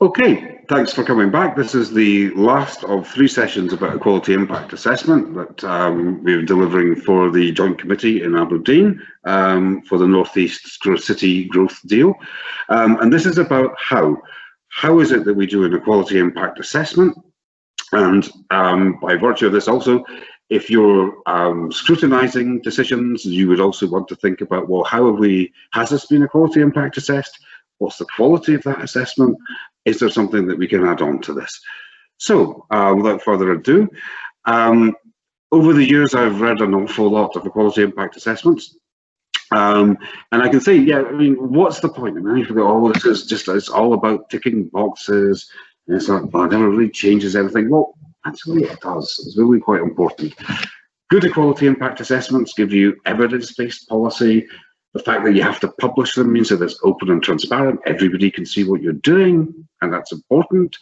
Okay, thanks for coming back. This is the last of 3 sessions about equality impact assessment that we're delivering for the Joint Committee in Aberdeen for the North East City growth deal. And this is about how. How is it that we do an equality impact assessment? And by virtue of this also, if you're scrutinising decisions, you would also want to think about, well, has this been equality impact assessed? What's the quality of that assessment? Is there something that we can add on to this? So, without further ado, over the years I've read an awful lot of equality impact assessments. And I can say, yeah, I mean, what's the point? And then you go, oh, this is just, it's all about ticking boxes. And it's like, well, it never really changes anything. Well, actually it does. It's really quite important. Good equality impact assessments give you evidence-based policy. The fact that you have to publish them means that it's open and transparent. Everybody can see what you're doing, and that's important.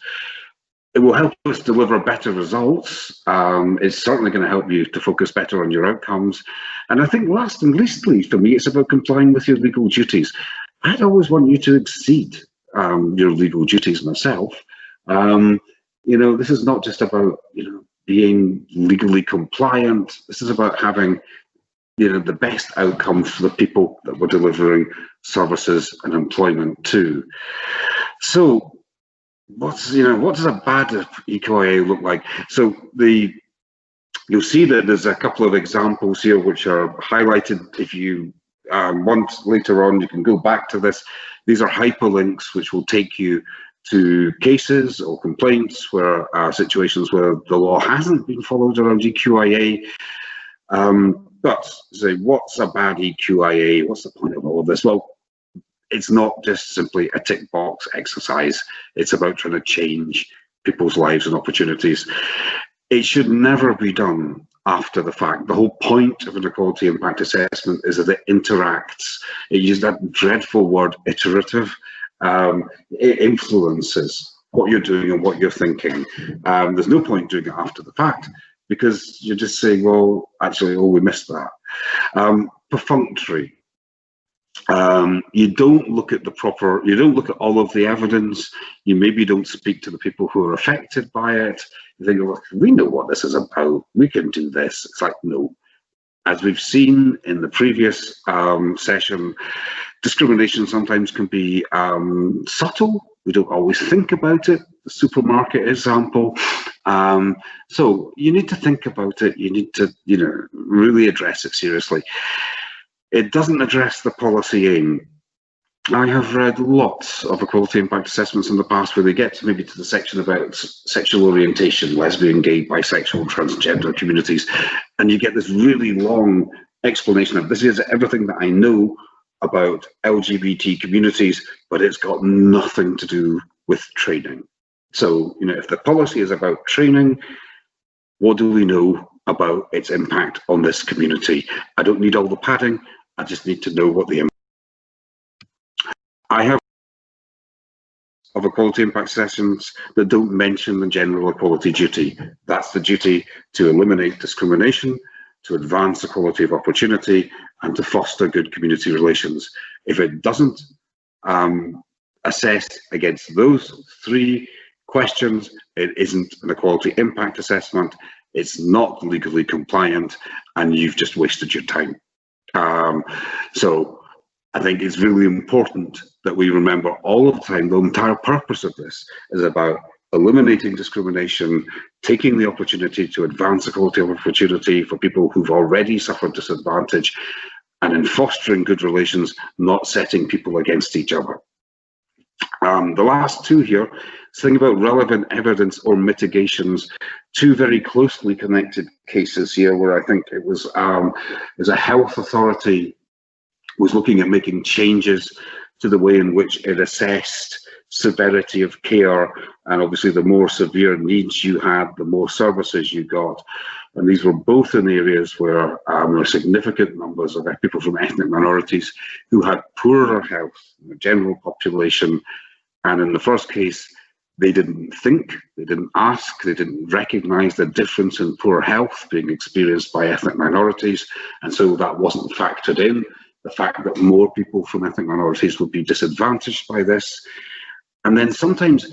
It will help us deliver better results. It's certainly going to help you to focus better on your outcomes. And I think last and leastly, for me, it's about complying with your legal duties. I'd always want you to exceed your legal duties myself. You know, this is not just about, you know, being legally compliant. This is about having, you know, the best outcome for the people that we're delivering services and employment to. So, what does a bad EQIA look like? So you'll see that there's a couple of examples here which are highlighted. If you want later on, you can go back to this. These are hyperlinks which will take you to cases or complaints where situations where the law hasn't been followed around EQIA. But say, what's a bad EQIA? What's the point of all of this? Well, it's not just simply a tick box exercise. It's about trying to change people's lives and opportunities. It should never be done after the fact. The whole point of an equality impact assessment is that it interacts. It uses that dreadful word iterative. It influences what you're doing and what you're thinking. There's no point doing it after the fact, because you're just saying, well, actually, oh, we missed that. Perfunctory. You don't look at you don't look at all of the evidence. You maybe don't speak to the people who are affected by it. You think, well, we know what this is about. We can do this. It's like, no. As we've seen in the previous session, discrimination sometimes can be subtle. We don't always think about it. The supermarket example. So you need to think about it. You need to, you know, really address it seriously. It doesn't address the policy aim. I have read lots of equality impact assessments in the past where they get maybe to the section about sexual orientation, lesbian, gay, bisexual, transgender communities, and you get this really long explanation of this is everything that I know about LGBT communities, but it's got nothing to do with training. So, you know, if the policy is about training, what do we know about its impact on this community? I don't need all the padding. I just need to know what the impact. I have of equality impact sessions that don't mention the general equality duty. That's the duty to eliminate discrimination, to advance equality of opportunity, and to foster good community relations. If it doesn't assess against those 3 questions, it isn't an equality impact assessment, it's not legally compliant, and you've just wasted your time. So I think it's really important that we remember all of the time, the entire purpose of this is about eliminating discrimination, taking the opportunity to advance equality of opportunity for people who've already suffered disadvantage, and in fostering good relations, not setting people against each other. The last 2 here, think about relevant evidence or mitigations. 2 very closely connected cases here where I think it was a health authority was looking at making changes to the way in which it assessed severity of care, and obviously the more severe needs you had, the more services you got. And these were both in areas where there were significant numbers of people from ethnic minorities who had poorer health than the general population. And in the first case, they didn't think, they didn't ask, they didn't recognise the difference in poor health being experienced by ethnic minorities, and so that wasn't factored in. The fact that more people from ethnic minorities would be disadvantaged by this. And then sometimes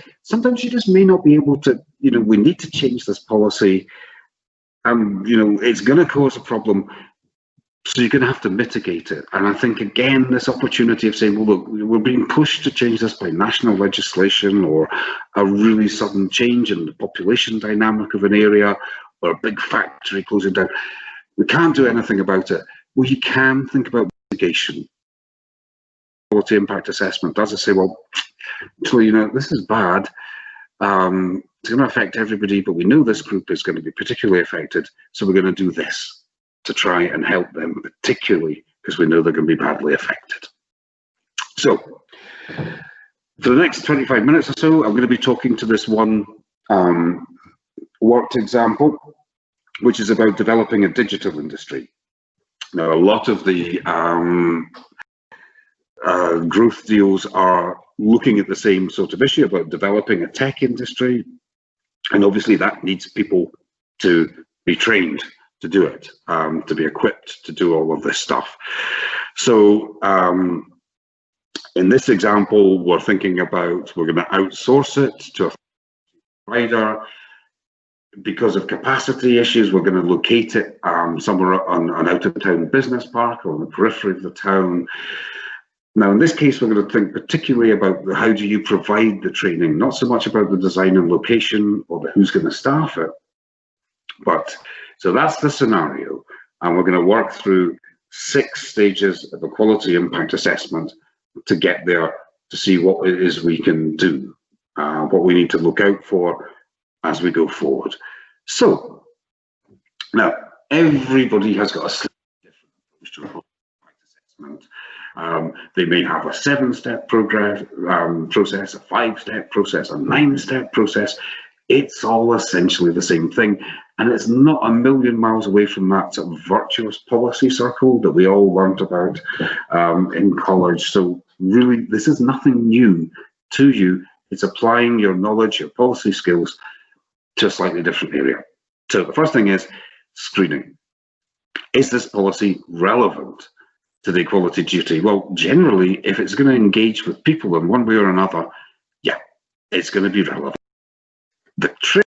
you just may not be able to, we need to change this policy, and it's going to cause a problem, so you're going to have to mitigate it. And I think, again, this opportunity of saying, well, look, we're being pushed to change this by national legislation, or a really sudden change in the population dynamic of an area, or a big factory closing down. We can't do anything about it. Well, you can think about mitigation. Quality impact assessment does it say, well, so this is bad, it's going to affect everybody, but we know this group is going to be particularly affected, so we're going to do this to try and help them, particularly because we know they're going to be badly affected. So for the next 25 minutes or so, I'm going to be talking to this one worked example, which is about developing a digital industry. Now, a lot of the growth deals are looking at the same sort of issue about developing a tech industry, and obviously that needs people to be trained to do it, to be equipped to do all of this stuff. So in this example, we're thinking about, we're going to outsource it to a provider. Because of capacity issues, we're going to locate it somewhere on an out-of-town business park or on the periphery of the town. Now, in this case, we're going to think particularly about how do you provide the training, not so much about the design and location or who's going to staff it. But so that's the scenario, and we're going to work through 6 stages of a quality impact assessment to get there, to see what it is we can do, what we need to look out for as we go forward. So now everybody has got a slightly different approach to impact assessment. They may have a 7-step process, a 5-step process, a 9-step process. It's all essentially the same thing, and it's not a million miles away from that sort of virtuous policy circle that we all learned about in college. So really, this is nothing new to you. It's applying your knowledge, your policy skills to a slightly different area. So the first thing is screening. Is this policy relevant to the equality duty? Well, generally, if it's going to engage with people in one way or another, yeah, it's going to be relevant. The trick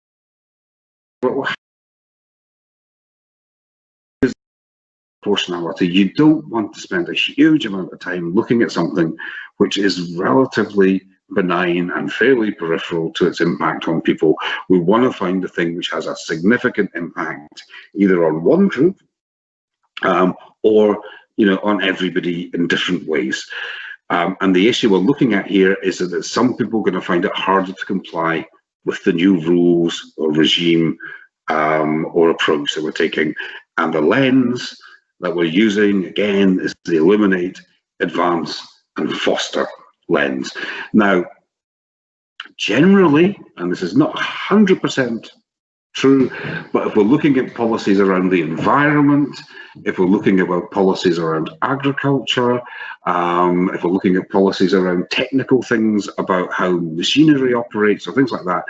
is proportionality. You don't want to spend a huge amount of time looking at something which is relatively benign and fairly peripheral to its impact on people. We want to find the thing which has a significant impact either on one group or on everybody in different ways. And the issue we're looking at here is that some people are going to find it harder to comply with the new rules or regime or approach that we're taking. And the lens that we're using, again, is the illuminate, advance, and foster lens. Now, generally, and this is not 100% true, but if we're looking at policies around the environment, if we're looking about policies around agriculture, if we're looking at policies around technical things about how machinery operates or things like that,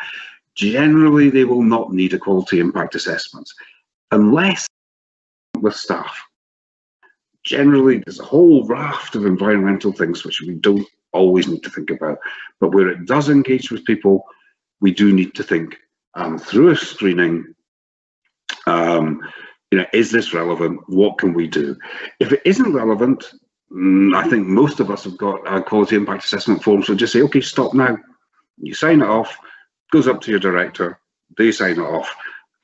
generally they will not need a quality impact assessment unless with staff. Generally, there's a whole raft of environmental things which we don't always need to think about, but where it does engage with people, we do need to think through a screening, is this relevant? What can we do? If it isn't relevant, I think most of us have got a quality impact assessment form, so just say, okay, stop now. You sign it off, goes up to your director, they sign it off,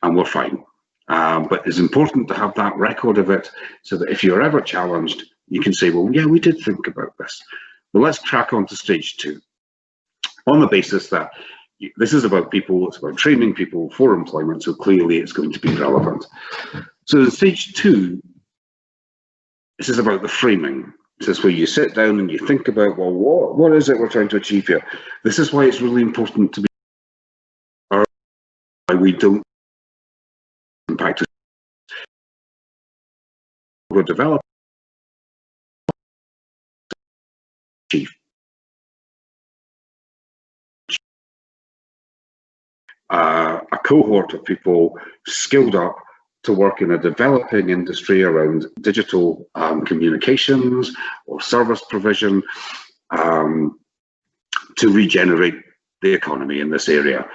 and we're fine. But it's important to have that record of it so that if you're ever challenged, you can say, well, yeah, we did think about this. But let's crack on to stage 2 on the basis that this is about people, it's about training people for employment, so clearly it's going to be relevant. So in stage 2, this is about the framing. This is where you sit down and you think about, well, what is it we're trying to achieve here? This is why it's really important to be why we don't impact we're developing achieve. A cohort of people skilled up to work in a developing industry around digital communications or service provision, to regenerate the economy in this area.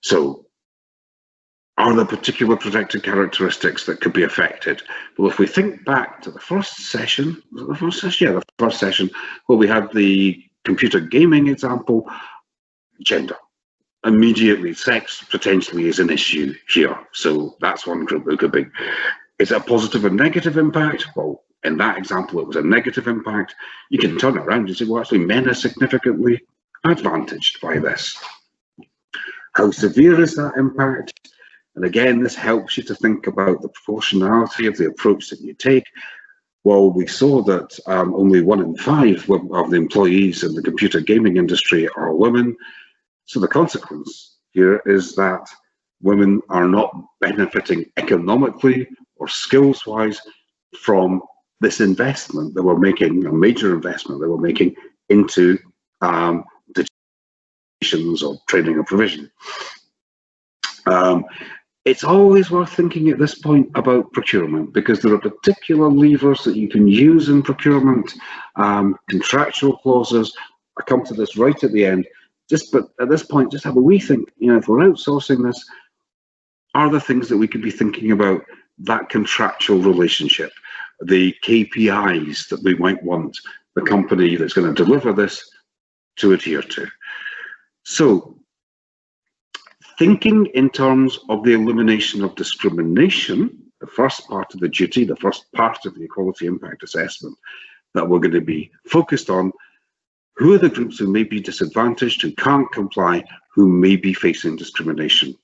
So, are there particular protected characteristics that could be affected? Well, if we think back to the first session, was it the first session? Yeah, the first session, where we had the computer gaming example, gender. Immediately, sex potentially is an issue here. So that's one group that could be. Is it a positive and negative impact? Well, in that example, it was a negative impact. You can turn it around and say, well, actually, men are significantly advantaged by this. How severe is that impact? And again, this helps you to think about the proportionality of the approach that you take. Well, we saw that only 1 in 5 of the employees in the computer gaming industry are women. So the consequence here is that women are not benefiting economically or skills-wise from this investment that we're making, a major investment that we're making into education or training or provision. It's always worth thinking at this point about procurement, because there are particular levers that you can use in procurement, contractual clauses. I come to this right at the end. But at this point, just have a wee think, if we're outsourcing this, are there things that we could be thinking about that contractual relationship, the KPIs that we might want the company that's going to deliver this to adhere to? So, thinking in terms of the elimination of discrimination, the first part of the duty, the first part of the equality impact assessment that we're going to be focused on, who are the groups who may be disadvantaged, who can't comply, who may be facing discrimination?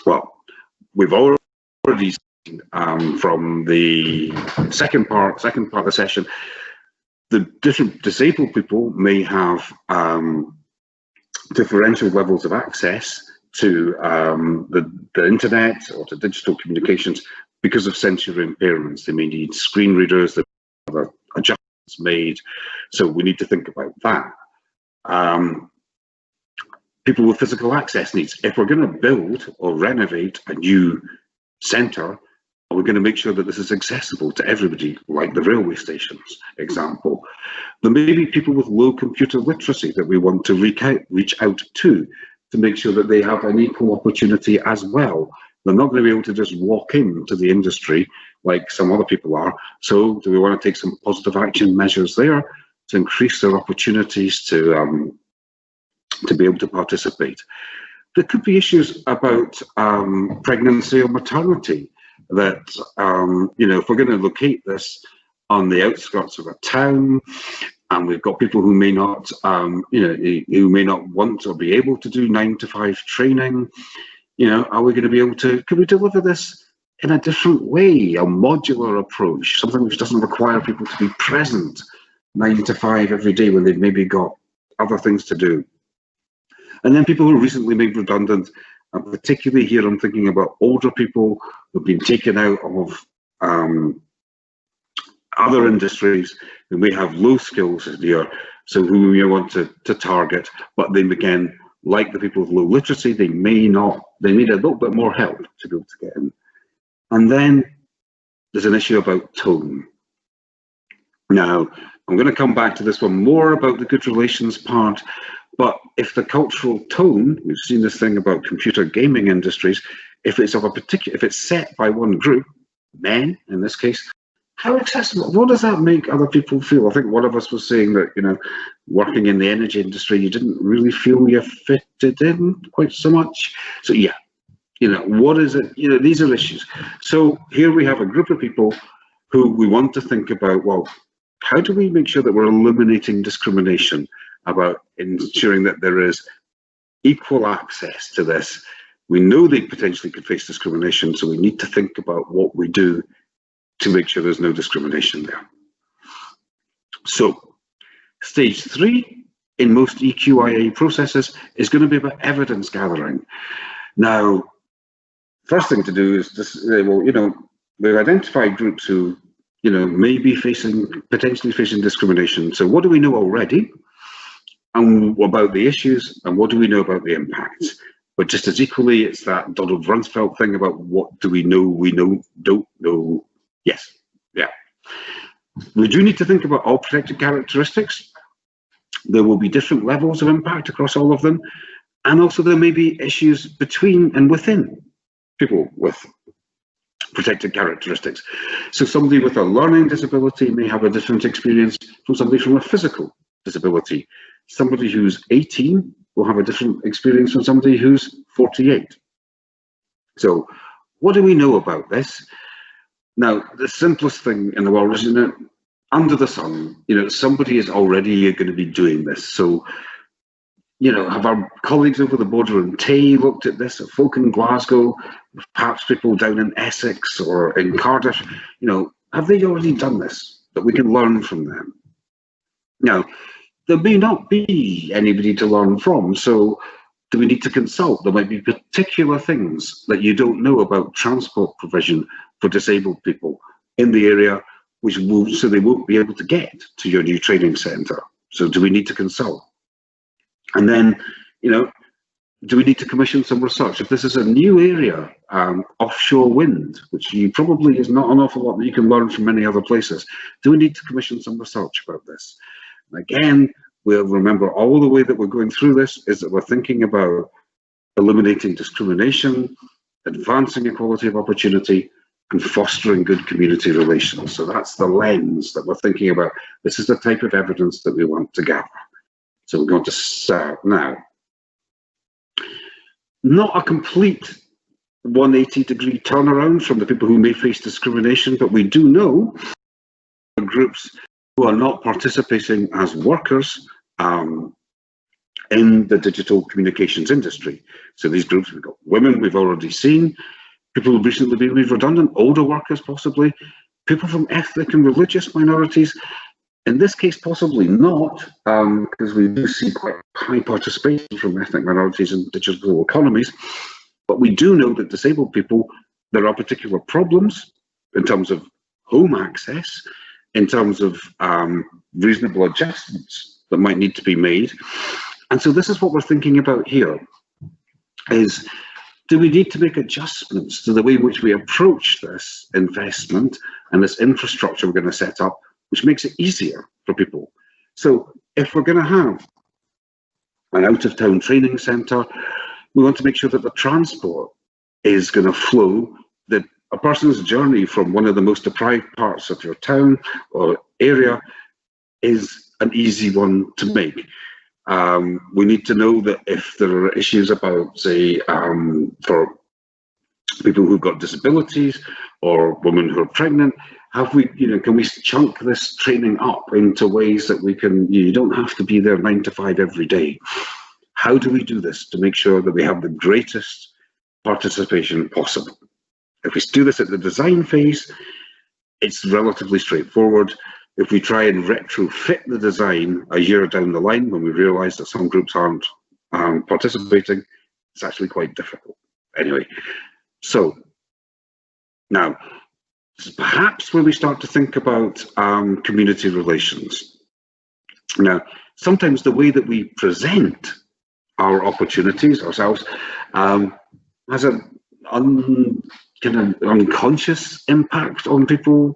Well, we've already seen from the second part of the session, the different disabled people may have differential levels of access to the internet or to digital communications because of sensory impairments. They may need screen readers, they have adjustments made, so we need to think about that. People with physical access needs. If we're going to build or renovate a new centre, are we going to make sure that this is accessible to everybody, like the railway stations example? There may be people with low computer literacy that we want to reach out to make sure that they have an equal opportunity as well. They're not going to be able to just walk into the industry like some other people are. So do we want to take some positive action measures there to increase their opportunities to be able to participate? There could be issues about pregnancy or maternity that, if we're going to locate this on the outskirts of a town, and we've got people who may not, who may not want or be able to do 9 to 5 training, are we going to be able to, can we deliver this in a different way, a modular approach, something which doesn't require people to be present 9 to 5 every day when they've maybe got other things to do? And then people who are recently made redundant, and particularly here I'm thinking about older people who've been taken out of other industries who may have low skills here, so who we want to target, but then again, like the people with low literacy, they need a little bit more help to be able to get in. And then there's an issue about tone. Now, I'm going to come back to this one more about the good relations part, but if the cultural tone, we've seen this thing about computer gaming industries, if it's set by one group, men in this case, how accessible, what does that make other people feel? I think one of us was saying that, working in the energy industry, you didn't really feel you fitted in quite so much. So yeah, what is it? These are issues. So here we have a group of people who we want to think about, well, how do we make sure that we're eliminating discrimination, about ensuring that there is equal access to this? We know they potentially could face discrimination, so we need to think about what we do to make sure there's no discrimination there. So, stage 3 in most EQIA processes is going to be about evidence gathering. Now, first thing to do is to say, well, we've identified groups who, may be potentially facing discrimination. So what do we know already and about the issues, and what do we know about the impacts? But just as equally, it's that Donald Rumsfeld thing about what do we know, don't know. Yes, yeah. We do need to think about all protected characteristics. There will be different levels of impact across all of them, and also there may be issues between and within people with protected characteristics. So somebody with a learning disability may have a different experience from somebody from a physical disability. Somebody who's 18 will have a different experience from somebody who's 48. So what do we know about this? Now, the simplest thing in the world is, under the sun, somebody is already going to be doing this. So, have our colleagues over the border in Tay looked at this, at folk in Glasgow, perhaps people down in Essex or in Cardiff, have they already done this, that we can learn from them? Now, there may not be anybody to learn from, so do we need to consult? There might be particular things that you don't know about transport provision for disabled people in the area, so they won't be able to get to your new training centre. So do we need to consult? And then, do we need to commission some research? If this is a new area, offshore wind, which probably is not an awful lot that you can learn from many other places, do we need to commission some research about this? And again, we'll remember all the way that we're going through this is that we're thinking about eliminating discrimination, advancing equality of opportunity, and fostering good community relations. So that's the lens that we're thinking about. This is the type of evidence that we want to gather. So we're going to start now. Not a complete 180-degree turnaround from the people who may face discrimination, but we do know groups who are not participating as workers in the digital communications industry. So these groups, we've got women, we've already seen, people who've recently been made redundant, older workers possibly, people from ethnic and religious minorities. In this case, possibly not, because we do see quite high participation from ethnic minorities in digital economies. But we do know that disabled people, there are particular problems in terms of home access, in terms of reasonable adjustments that might need to be made. And so this is what we're thinking about here, is do we need to make adjustments to the way in which we approach this investment and this infrastructure we're going to set up, which makes it easier for people? So if we're going to have an out-of-town training centre, we want to make sure that the transport is going to flow, that a person's journey from one of the most deprived parts of your town or area is an easy one to make. We need to know that if there are issues about, say, for people who've got disabilities or women who are pregnant, can we chunk this training up into ways that we can, you don't have to be there 9 to 5 every day. How do we do this to make sure that we have the greatest participation possible? If we do this at the design phase, it's relatively straightforward. If we try and retrofit the design a year down the line, when we realise that some groups aren't participating, it's actually quite difficult. Anyway, so now, this is perhaps where we start to think about community relations. Now, sometimes the way that we present our opportunities ourselves has a kind of unconscious impact on people.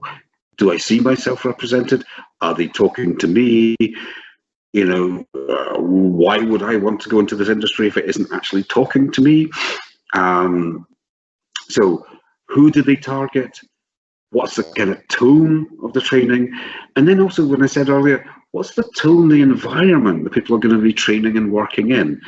Do I see myself represented? Are they talking to me? Why would I want to go into this industry if it isn't actually talking to me? So who do they target? What's the kind of tone of the training? And then also, when I said earlier, what's the tone, the environment that people are going to be training and working in?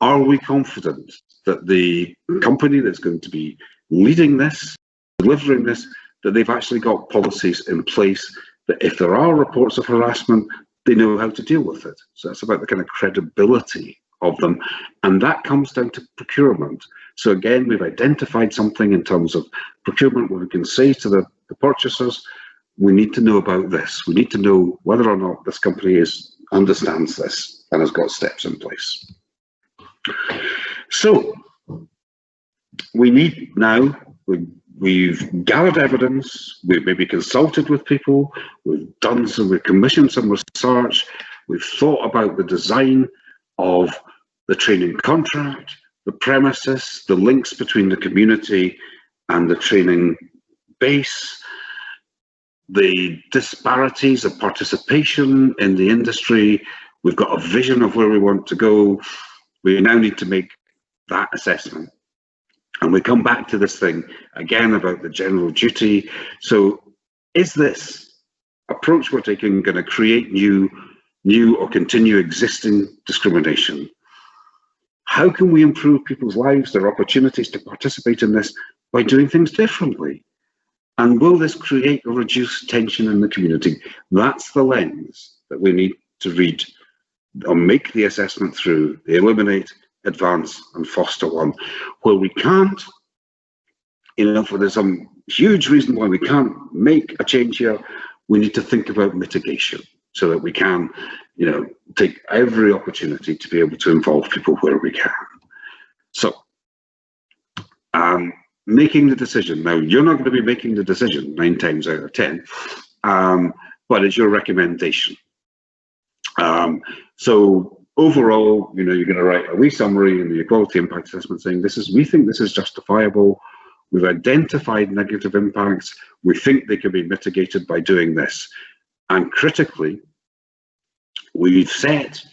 Are we confident that the company that's going to be leading this, delivering this, that they've actually got policies in place that if there are reports of harassment, they know how to deal with it? So that's about the kind of credibility of them. And that comes down to procurement. So again, we've identified something in terms of procurement where we can say to the purchasers, we need to know about this. We need to know whether or not this company understands this and has got steps in place. So we need now, we've gathered evidence, we've maybe consulted with people, we've commissioned some research, we've thought about the design of the training contract, the premises, the links between the community and the training base, the disparities of participation in the industry. We've got a vision of where we want to go. We now need to make that assessment. And we come back to this thing again about the general duty. So is this approach we're taking going to create new or continue existing discrimination? How can we improve people's lives, their opportunities to participate in this by doing things differently? And will this create or reduce tension in the community? That's the lens that we need to read or make the assessment through, eliminate, advance and foster one. Where we can't, if there's some huge reason why we can't make a change here, we need to think about mitigation so that we can, take every opportunity to be able to involve people where we can. So, making the decision. Now, you're not going to be making the decision 9 times out of 10, but it's your recommendation. So overall, you're going to write a wee summary in the equality impact assessment saying, we think this is justifiable. We've identified negative impacts. We think they can be mitigated by doing this. And critically, we've set,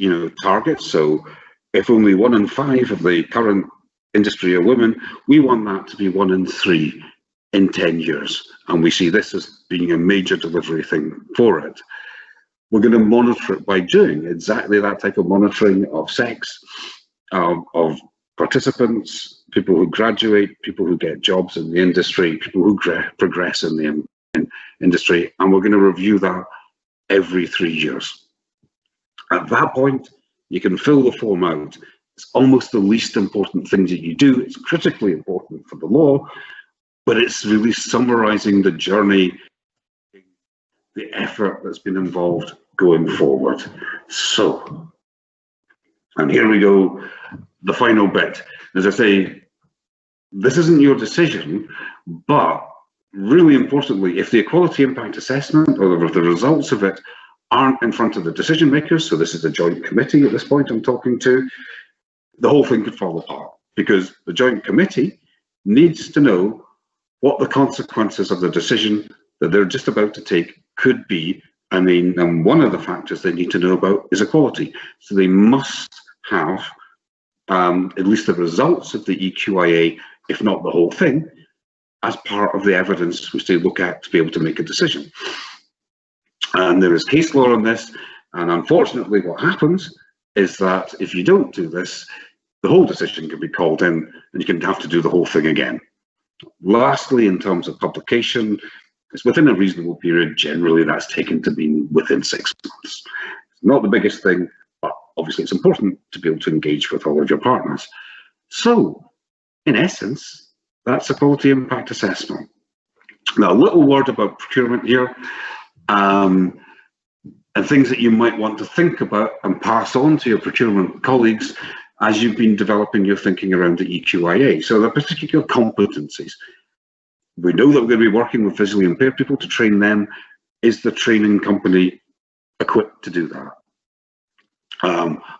targets. So if only 1 in 5 of the current industry are women, we want that to be 1 in 3 in 10 years. And we see this as being a major delivery thing for it. We're going to monitor it by doing exactly that type of monitoring of sex, of participants, people who graduate, people who get jobs in the industry, people who progress in the industry, and we're going to review that every 3 years. At that point, you can fill the form out. It's almost the least important thing that you do. It's critically important for the law, but it's really summarising the journey, the effort that's been involved going forward. So, and here we go, the final bit. As I say, this isn't your decision, but really importantly, if the equality impact assessment or the results of it aren't in front of the decision makers, so this is a joint committee at this point I'm talking to, the whole thing could fall apart, because the joint committee needs to know what the consequences of the decision that they're just about to take could be. And one of the factors they need to know about is equality. So they must have at least the results of the EQIA, if not the whole thing, as part of the evidence which they look at to be able to make a decision. And there is case law on this, and unfortunately what happens is that if you don't do this, the whole decision can be called in and you can have to do the whole thing again. Lastly, in terms of publication, it's within a reasonable period. Generally, that's taken to be within 6 months. It's not the biggest thing, but obviously it's important to be able to engage with all of your partners. So, in essence, that's equality impact assessment. Now, a little word about procurement here. And things that you might want to think about and pass on to your procurement colleagues as you've been developing your thinking around the EQIA. So the particular competencies. We know that we're going to be working with visually impaired people to train them. Is the training company equipped to do that?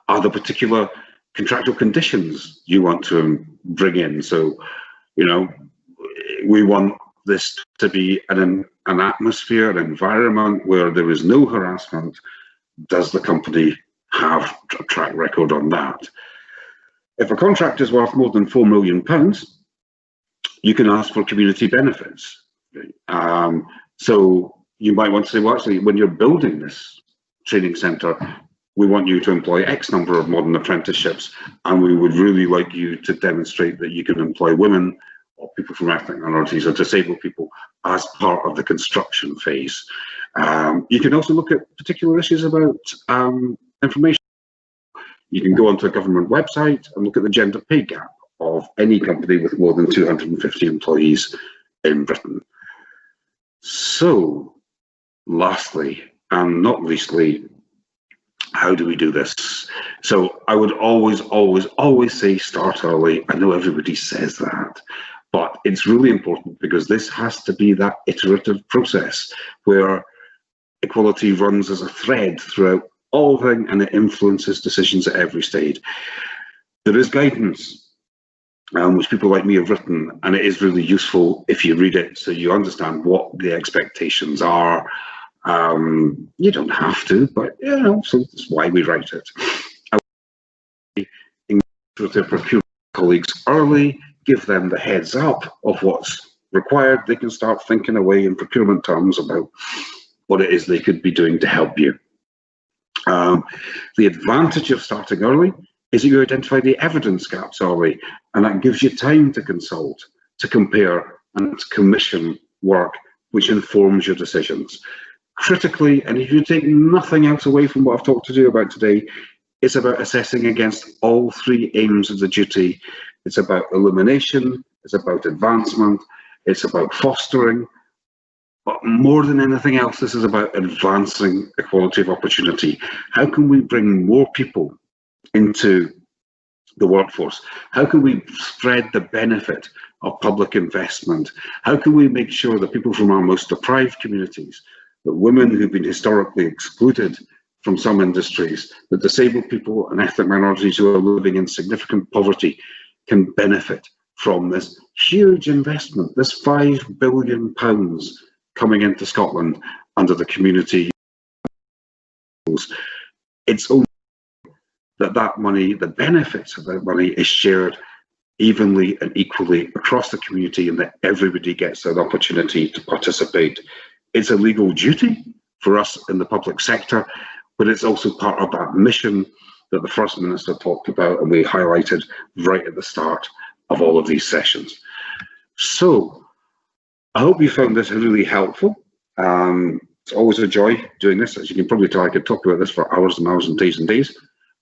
Are there particular contractual conditions you want to bring in? So, we want this to be an atmosphere, an environment where there is no harassment. Does the company have a track record on that? If a contract is worth more than £4 million, you can ask for community benefits. So you might want to say, well, actually, when you're building this training centre, we want you to employ X number of modern apprenticeships, and we would really like you to demonstrate that you can employ women or people from ethnic minorities or disabled people as part of the construction phase. You can also look at particular issues about information. You can go onto a government website and look at the gender pay gap of any company with more than 250 employees in Britain. So, lastly, and not leastly, how do we do this? So I would always say start early. I know everybody says that, but it's really important because this has to be that iterative process where equality runs as a thread throughout all things and it influences decisions at every stage. There is guidance, which people like me have written, and it is really useful if you read it so you understand what the expectations are. You don't have to, but you know, so that's why we write it. Engage with their procurement colleagues early, give them the heads up of what's required. They can start thinking away in procurement terms about what it is they could be doing to help you. The advantage of starting early is that you identify the evidence gaps early, and that gives you time to consult, to compare, and to commission work which informs your decisions. Critically, and if you take nothing else away from what I've talked to you about today, it's about assessing against all three aims of the duty. It's about illumination, it's about advancement, it's about fostering, but more than anything else, this is about advancing equality of opportunity. How can we bring more people into the workforce? How can we spread the benefit of public investment? How can we make sure that people from our most deprived communities, that women who've been historically excluded from some industries, that disabled people and ethnic minorities who are living in significant poverty can benefit from this huge investment, this £5 billion coming into Scotland under the community. It's only that money, the benefits of that money, is shared evenly and equally across the community, and that everybody gets an opportunity to participate. It's a legal duty for us in the public sector, but it's also part of that mission that the First Minister talked about and we highlighted right at the start of all of these sessions. So I hope you found this really helpful. It's always a joy doing this. As you can probably tell, I could talk about this for hours and hours and days and days.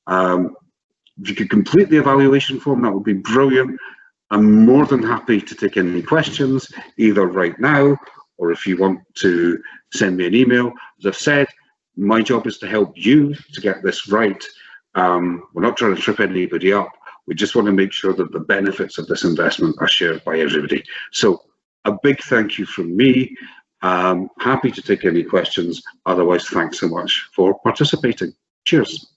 If you could complete the evaluation form, that would be brilliant. I'm more than happy to take any questions, either right now or if you want to send me an email. As I've said, my job is to help you to get this right. We're not trying to trip anybody up. We just want to make sure that the benefits of this investment are shared by everybody. So a big thank you from me. Happy to take any questions. Otherwise, thanks so much for participating. Cheers.